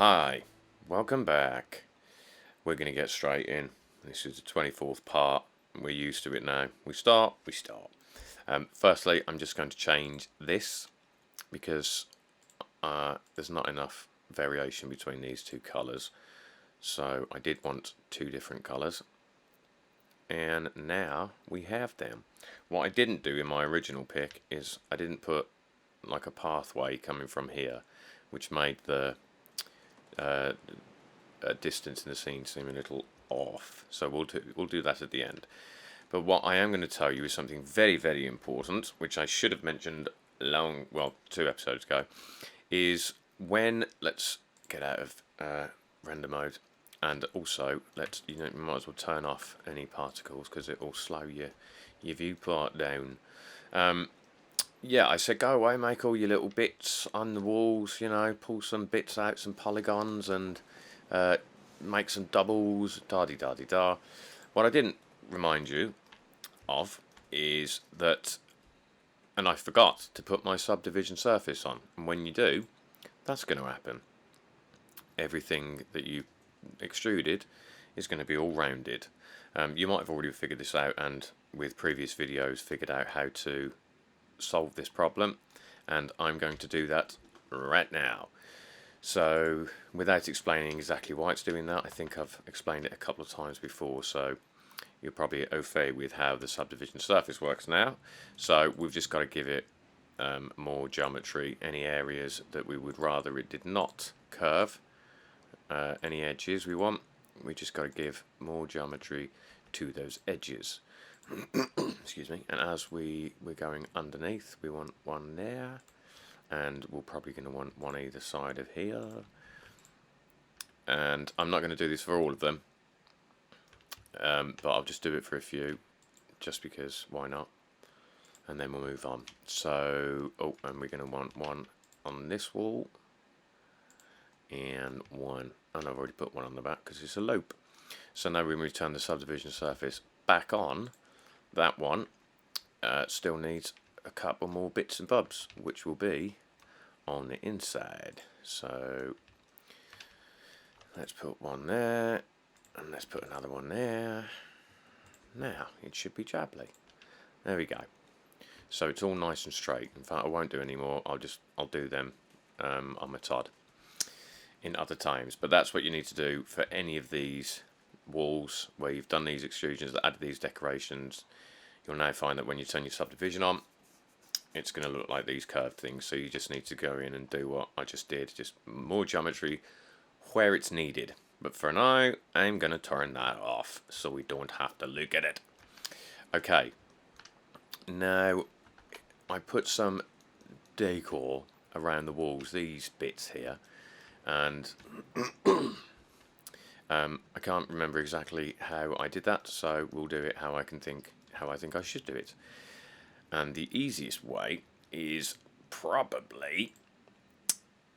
Hi, welcome back. We're going to get straight in. This is the 24th part. We're used to it now. We start. Firstly, I'm just going to change this because there's not enough variation between these two colours. So I did want two different colours. And now we have them. What I didn't do in my original pick is I didn't put like a pathway coming from here, which made the distance in the scene seem a little off. So we'll do that at the end. But what I am going to tell you is something very, very important, which I should have mentioned 2 episodes ago, is when, let's get out of render mode, and also you might as well turn off any particles because it will slow your viewport down. Yeah, I said go away, make all your little bits on the walls, pull some bits out, some polygons, and make some doubles, da-de-da-de-da. What I didn't remind you of is that, and I forgot to put my subdivision surface on, and when you do, that's going to happen. Everything that you extruded is going to be all rounded. You might have already figured this out, and with previous videos figured out how to solve this problem, and I'm going to do that right now. So without explaining exactly why it's doing that, I think I've explained it a couple of times before, so you're probably au fait with how the subdivision surface works now. So we've just got to give it more geometry. Any areas that we would rather it did not curve, any edges we want, we just got to give more geometry to those edges. Excuse me. And as we're going underneath, we want one there, and we're probably going to want one either side of here. And I'm not going to do this for all of them, but I'll just do it for a few, just because why not? And then we'll move on. So, and we're going to want one on this wall, and one, and I've already put one on the back because it's a loop. So now we return the subdivision surface back on. That one still needs a couple more bits and bobs, which will be on the inside. So let's put one there, and let's put another one there. Now it should be jabbly. There we go. So it's all nice and straight. In fact, I won't do any more. I'll do them on my Todd in other times. But that's what you need to do for any of these walls where you've done these extrusions, added these decorations. You'll now find that when you turn your subdivision on, it's going to look like these curved things. So you just need to go in and do what I just did, just more geometry where it's needed. But for now, I'm going to turn that off so we don't have to look at it. Okay, now I put some decor around the walls, these bits here, and I can't remember exactly how I did that, so we'll do it how I think I should do it. And the easiest way is probably,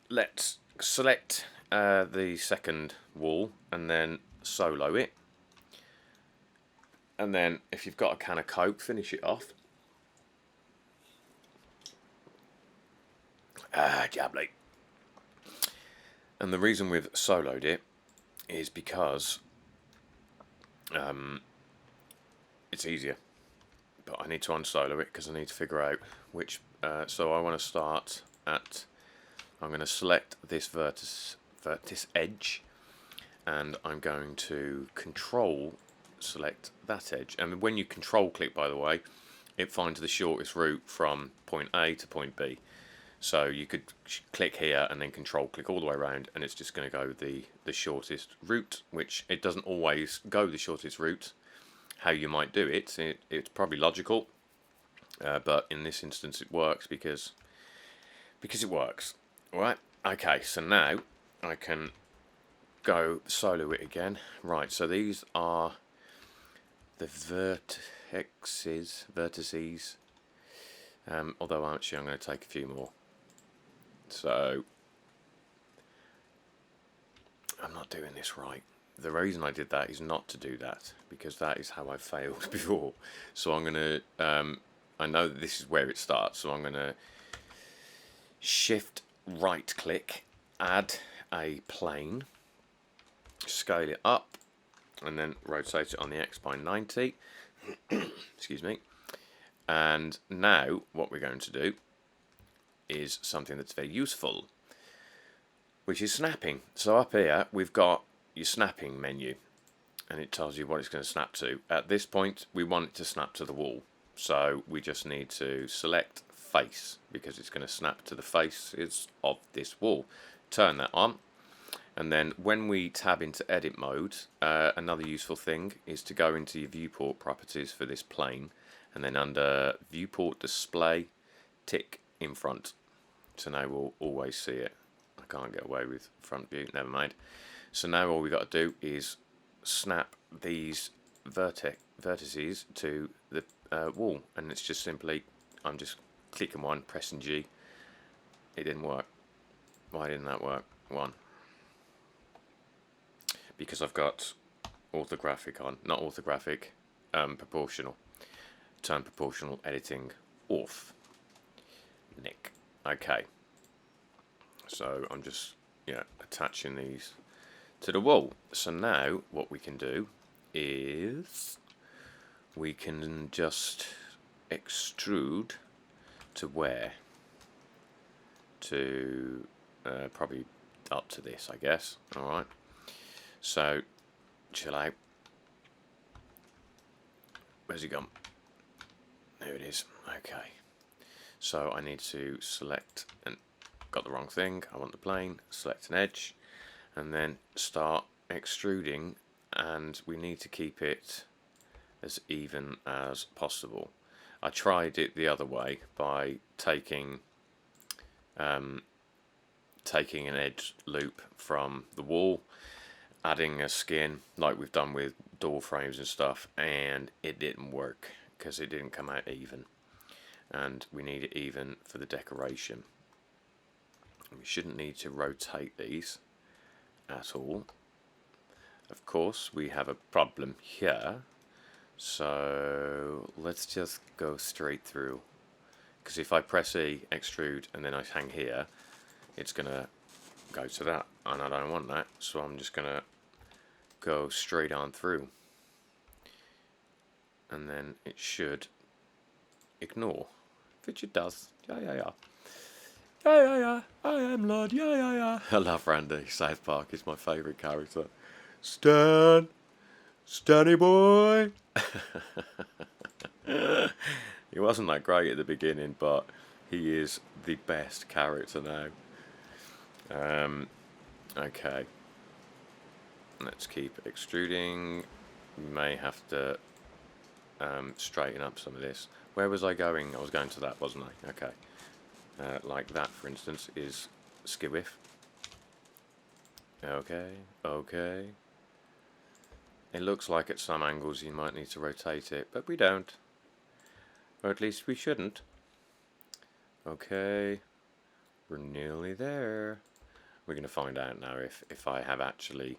let's select the second wall and then solo it, and then if you've got a can of Coke, finish it off. Jabbly. And the reason we've soloed it is because it's easier, but I need to unsolo it because I need to figure out which. So I want to start at. I'm going to select this vertex edge, and I'm going to control select that edge. And when you control click, by the way, it finds the shortest route from point A to point B. So you could click here and then control click all the way around, and it's just going to go the shortest route, which it doesn't always go the shortest route. How you might do it, it's probably logical, but in this instance it works because it works. Alright, okay, so now I can go solo it again. Right, so these are the vertices, although actually I'm going to take a few more. So I'm not doing this right. The reason I did that is not to do that, because that is how I failed before. So I'm going to, I know that this is where it starts, so I'm going to shift right click, add, a plane, scale it up, and then rotate it on the X by 90. Excuse me. And now what we're going to do is something that's very useful, which is snapping. So up here we've got your snapping menu, and it tells you what it's going to snap to. At this point we want it to snap to the wall, so we just need to select face, because it's going to snap to the faces of this wall. Turn that on, and then when we tab into edit mode, another useful thing is to go into your viewport properties for this plane, and then under viewport display, tick in front. So now we'll always see it. I can't get away with front view, never mind. So now all we got to do is snap these vertices to the wall, and it's just simply, I'm just clicking one, pressing G. It didn't work. Why didn't that work? One. Because I've got orthographic on, not orthographic, proportional. Turn proportional editing off. Nick. Okay. So I'm just attaching these to the wall. So now what we can do is we can just extrude to where? To probably up to this, I guess. Alright. So chill out. Where's he gone? There it is. Okay. So I need to select, and got the wrong thing. I want the plane, select an edge, and then start extruding, and we need to keep it as even as possible. I tried it the other way by taking an edge loop from the wall, adding a skin like we've done with door frames and stuff, and it didn't work because it didn't come out even, and we need it even for the decoration. We shouldn't need to rotate these at all. Of course we have a problem here, so let's just go straight through, because if I press E, extrude, and then I hang here, it's gonna go to that, and I don't want that, so I'm just gonna go straight on through, and then it should ignore, which it does. Yeah. I am Lord. Yeah. I love Randy. South Park is my favourite character. Stanny boy. He wasn't that great at the beginning, but he is the best character now. Okay. Let's keep extruding. We may have to straighten up some of this. Where was I going? I was going to that, wasn't I? Okay. Like that, for instance, is skiwiff. Okay. It looks like at some angles you might need to rotate it, but we don't. Or at least we shouldn't. Okay. We're nearly there. We're going to find out now if I have actually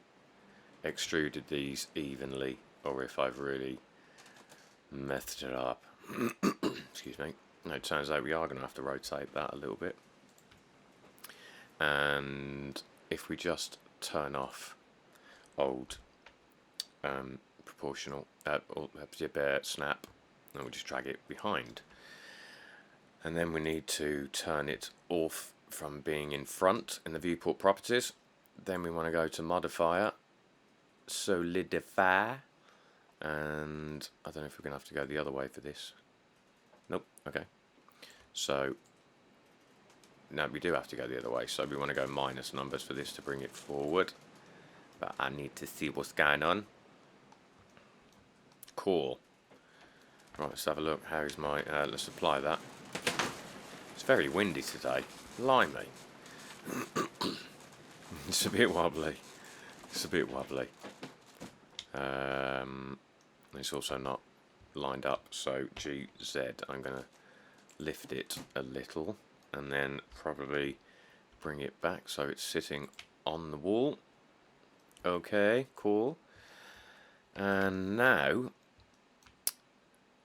extruded these evenly, or if I've really messed it up. Excuse me. No, it turns out we are going to have to rotate that a little bit. And if we turn off old proportional snap, and we'll just drag it behind. And then we need to turn it off from being in front in the viewport properties. Then we want to go to modifier, solidify, and I don't know if we're going to have to go the other way for this. Nope. Okay. So no, we do have to go the other way. So we want to go minus numbers for this to bring it forward. But I need to see what's going on. Cool. Right, let's have a look. How is my? Let's apply that. It's very windy today. Blimey. It's a bit wobbly. It's also not lined up, so GZ, I'm going to lift it a little and then probably bring it back so it's sitting on the wall. Okay, cool. And now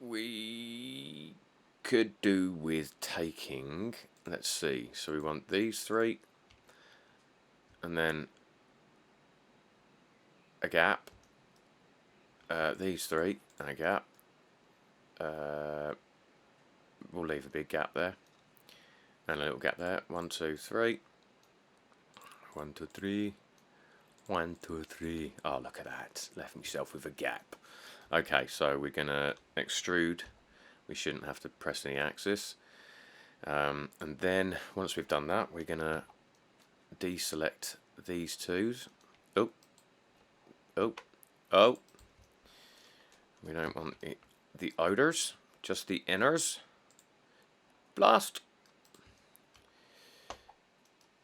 we could do with taking, let's see, so we want these three, and then a gap. These three, and a gap. We'll leave a big gap there, and a little gap there. 1, 2, 3. 1, 2, 3. 1, 2, 3. Oh, look at that. Left myself with a gap. Okay, so we're going to extrude. We shouldn't have to press any axis. And then, once we've done that, we're going to deselect these twos. Oh. Oh. Oh. We don't want the outers, just the inners. Blast!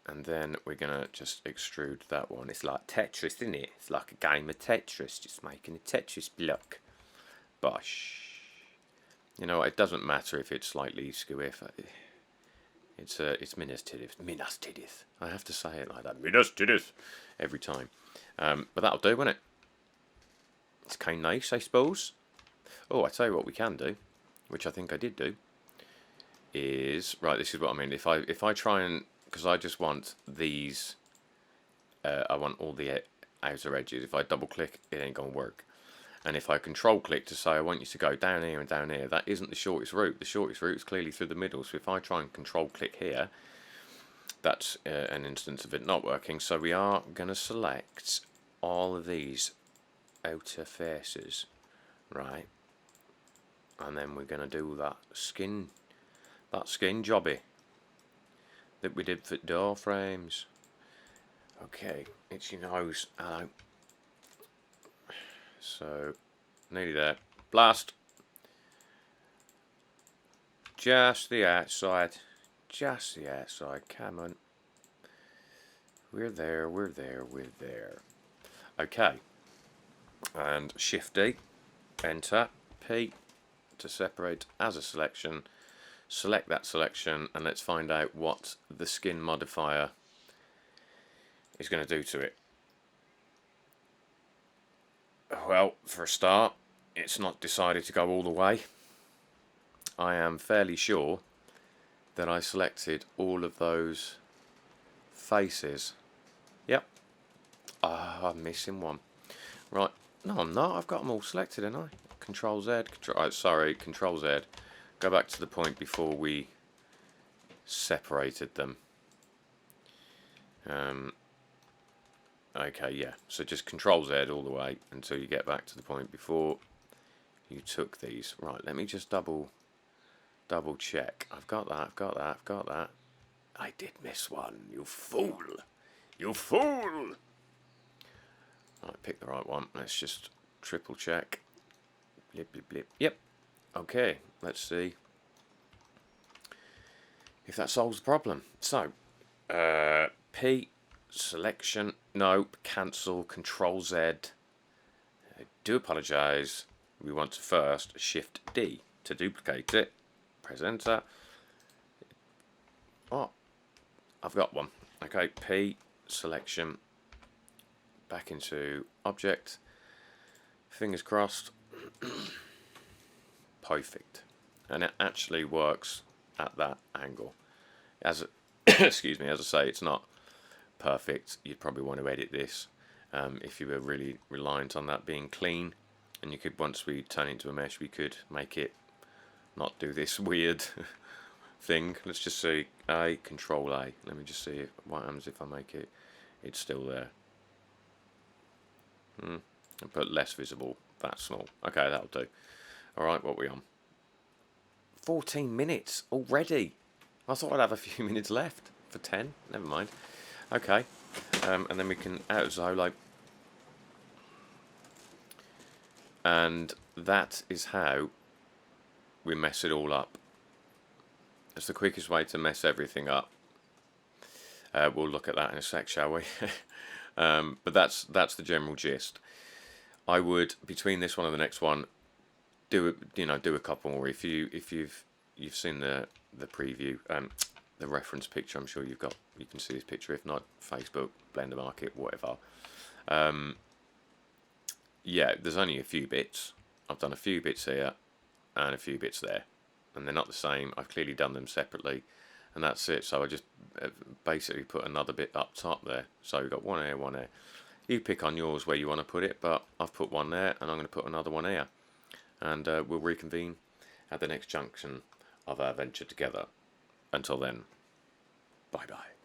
And then we're going to just extrude that one. It's like Tetris, isn't it? It's like a game of Tetris, just making a Tetris block. Bosh. You know what, it doesn't matter if it's slightly skewy. It's Minas Tirith. Minas Tirith. I have to say it like that. Minas Tirith. Every time. But that'll do, won't it? It's kind of nice, I suppose. Oh, I tell you what we can do, which I think I did do, is... Right, this is what I mean. If I try and... Because I just want these, I want all the outer edges. If I double click, it ain't going to work. And if I control click to say I want you to go down here and down here, that isn't the shortest route. The shortest route is clearly through the middle. So if I try and control click here, that's an instance of it not working. So we are going to select all of these outer faces, right? And then we're going to do that skin jobby that we did for door frames. Okay, itchy nose. Hello. So, nearly there. Blast! Just the outside. Just the outside. Come on. We're there, we're there, we're there. Okay. And Shift D. Enter. P to separate as a selection. Select that selection and let's find out what the skin modifier is going to do to it. Well, for a start, it's not decided to go all the way. I am fairly sure that I selected all of those faces. Yep. I'm missing one. Right. No, I'm not. I've got them all selected, haven't I? Control Z. Control Z. Go back to the point before we separated them. Okay, yeah. So just Control Z all the way until you get back to the point before you took these. Right, let me just double check. I've got that, I've got that, I've got that. I did miss one, you fool! You fool! Right, pick the right one. Let's just triple check. Blip, blip, blip. Yep. Okay, let's see if that solves the problem. So, P, selection, nope, cancel, Control Z. I do apologise. We want to first Shift D to duplicate it. Press Enter. Oh, I've got one. Okay, P, selection, back into Object. Fingers crossed. Perfect. And it actually works at that angle. As excuse me, as I say, it's not perfect. You'd probably want to edit this if you were really reliant on that being clean. And you could, once we turn it into a mesh, we could make it not do this weird thing. Let's just see A, Control A. Let me just see what happens if I make it. It's still there. And put less visible. That small. Okay, that'll do. Alright, what are we on? 14 minutes already. I thought I'd have a few minutes left for 10. Never mind. Okay. And then we can out of Zolo. And that is how we mess it all up. It's the quickest way to mess everything up. We'll look at that in a sec, shall we? But that's the general gist. I would, between this one and the next one, do a couple more. If you've seen the preview, the reference picture, I'm sure you can see this picture. If not, Facebook, Blender Market, whatever. Yeah, there's only a few bits. I've done a few bits here and a few bits there, and they're not the same. I've clearly done them separately. and that's it. So I just basically put another bit up top there. So we've got one there, one there. You pick on yours where you want to put it, but I've put one there, and I'm going to put another one here. And we'll reconvene at the next junction of our venture together. Until then, bye-bye.